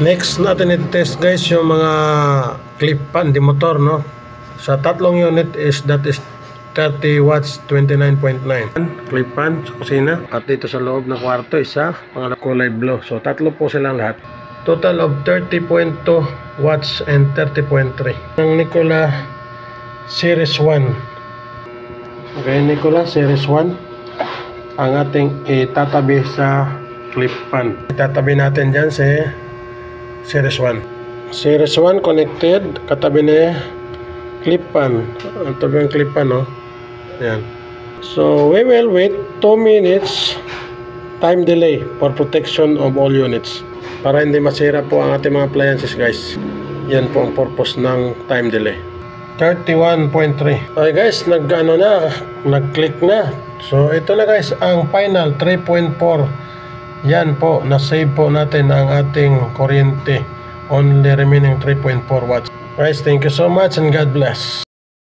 Next natin i-test guys yung mga clip pan di motor, no? Sa tatlong unit is 30 watts 29.9 clip pan sa kusina, at dito sa loob ng kwarto isa, mga kulay blue. So tatlo po silang lahat. Total of 30.2 watts and 30.3. Ang Nikola Series 1. Okay, Nikola Series 1 ang ating itatabi sa clip pan. Itatabi natin dyan si Series 1. Series 1 connected, katabi ni clip pan. Ang tabi ang clip pan, no? Ayan. So we will wait 2 minutes time delay for protection of all units, para hindi masira po ang ating mga appliances guys. Yan po ang purpose ng time delay. 31.3. Okay guys, nag-click na. So ito na guys ang final 3.4. Yan po, na-save po natin ang ating kuryente. Only remaining 3.4 watts. Guys, thank you so much and God bless.